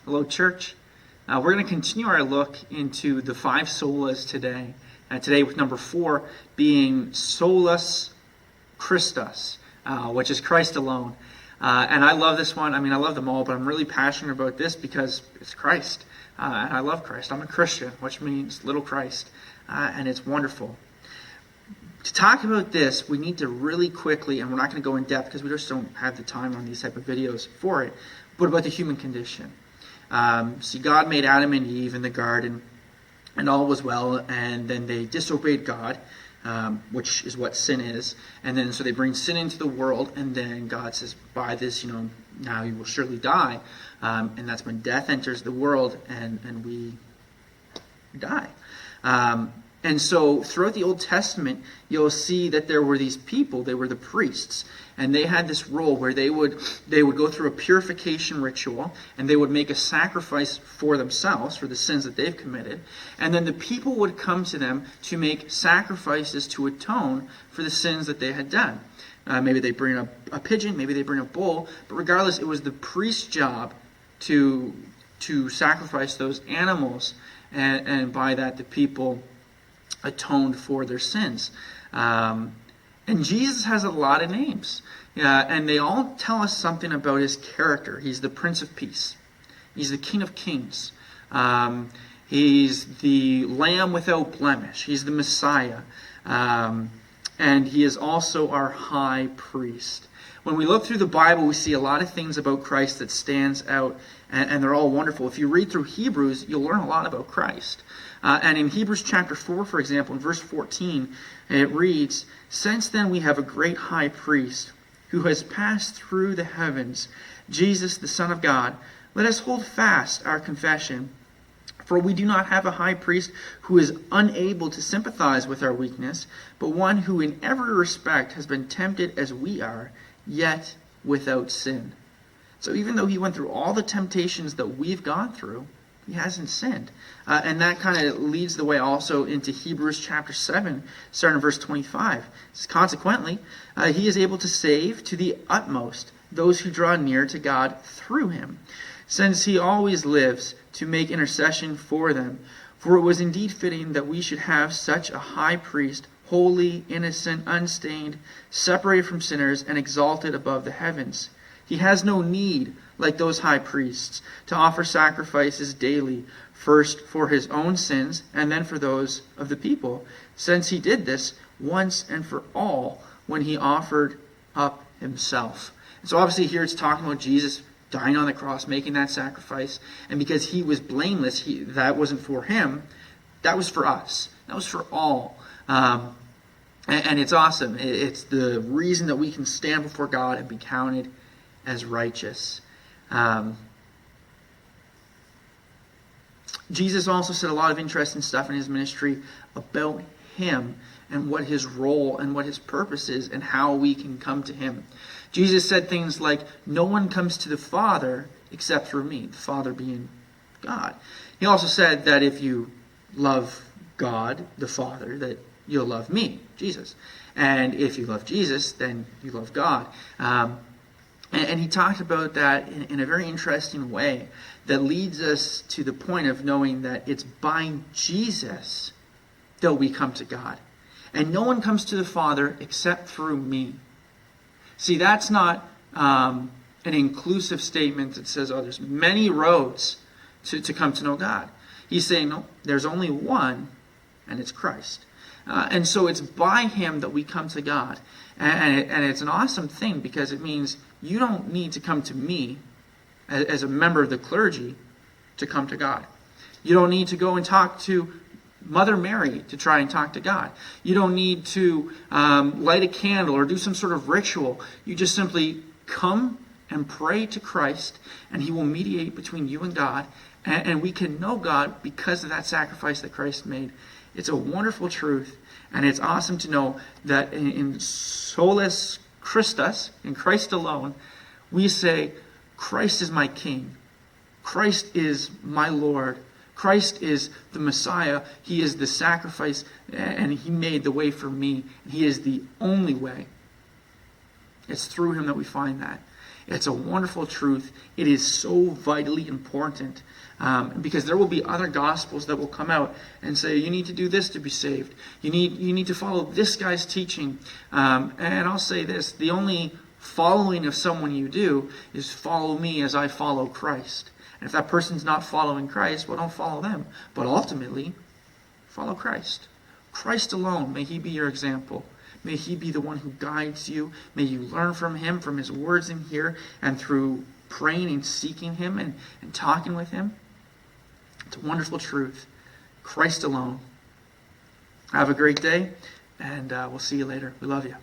Hello, church. We're going to continue our look into the 5 solas today. Today with number 4 being Solus Christus, which is Christ alone. And I love this one. I mean, I love them all, but I'm really passionate about this because it's Christ. And I love Christ. I'm a Christian, which means little Christ. And it's wonderful. To talk about this, we need to really quickly, and we're not going to go in depth because we just don't have the time on these type of videos for it, but about the human condition. See, God made Adam and Eve in the garden, and all was well, and then they disobeyed God, which is what sin is, and then so they bring sin into the world, and then God says, by this, now you will surely die, and that's when death enters the world, and we die. And so throughout the Old Testament, you'll see that there were these people, they were the priests, and they had this role where they would go through a purification ritual, and they would make a sacrifice for themselves, for the sins that they've committed, and then the people would come to them to make sacrifices to atone for the sins that they had done. Maybe they bring a pigeon, maybe they bring a bull, but regardless, it was the priest's job to sacrifice those animals, and by that the people atoned for their sins. And Jesus has a lot of names. And they all tell us something about his character. He's the Prince of Peace. He's the King of Kings. He's the Lamb without blemish. He's the Messiah. And he is also our High Priest. When we look through the Bible, we see a lot of things about Christ that stands out, and they're all wonderful. If you read through Hebrews, you'll learn a lot about Christ. And in Hebrews chapter 4, for example, in verse 14, it reads, "Since then we have a great high priest who has passed through the heavens, Jesus, the Son of God. Let us hold fast our confession. For we do not have a high priest who is unable to sympathize with our weakness, but one who in every respect has been tempted as we are, yet without sin." So even though he went through all the temptations that we've gone through, he hasn't sinned. And that kind of leads the way also into Hebrews chapter 7, starting in verse 25. It says, "Consequently, he is able to save to the utmost those who draw near to God through him, since he always lives to make intercession for them. For it was indeed fitting that we should have such a high priest, holy, innocent, unstained, separated from sinners, and exalted above the heavens. He has no need, like those high priests, to offer sacrifices daily, first for his own sins and then for those of the people, since he did this once and for all when he offered up himself." And so obviously here it's talking about Jesus dying on the cross, making that sacrifice, and because he was blameless, that wasn't for him, that was for us. That was for all. And it's awesome. It's the reason that we can stand before God and be counted as righteous. Jesus also said a lot of interesting stuff in his ministry about him and what his role and what his purpose is and how we can come to him. Jesus said things like, "No one comes to the Father except through me," the Father being God. He also said that if you love God, the Father, that you'll love me, Jesus. And if you love Jesus, then you love God. And he talked about that in a very interesting way that leads us to the point of knowing that it's by Jesus that we come to God. And no one comes to the Father except through me. See, that's not an inclusive statement that says, there's many roads to come to know God. He's saying, no, there's only one, and it's Christ. And so it's by him that we come to God. And it's an awesome thing because it means you don't need to come to me as a member of the clergy to come to God. You don't need to go and talk to Mother Mary to try and talk to God. You don't need to light a candle or do some sort of ritual. You just simply come and pray to Christ, and he will mediate between you and God. And we can know God because of that sacrifice that Christ made. It's a wonderful truth, and it's awesome to know that in Solus Christus, in Christ alone, we say, Christ is my King. Christ is my Lord. Christ is the Messiah. He is the sacrifice, and he made the way for me. He is the only way. It's through him that we find that. It's a wonderful truth. It is so vitally important because there will be other gospels that will come out and say, you need to do this to be saved. You need to follow this guy's teaching. And I'll say this, the only following of someone you do is follow me as I follow Christ. And if that person's not following Christ, well, don't follow them. But ultimately, follow Christ. Christ alone, may he be your example. May he be the one who guides you. May you learn from him, from his words in here, and through praying and seeking him and talking with him. It's a wonderful truth. Christ alone. Have a great day, and we'll see you later. We love you.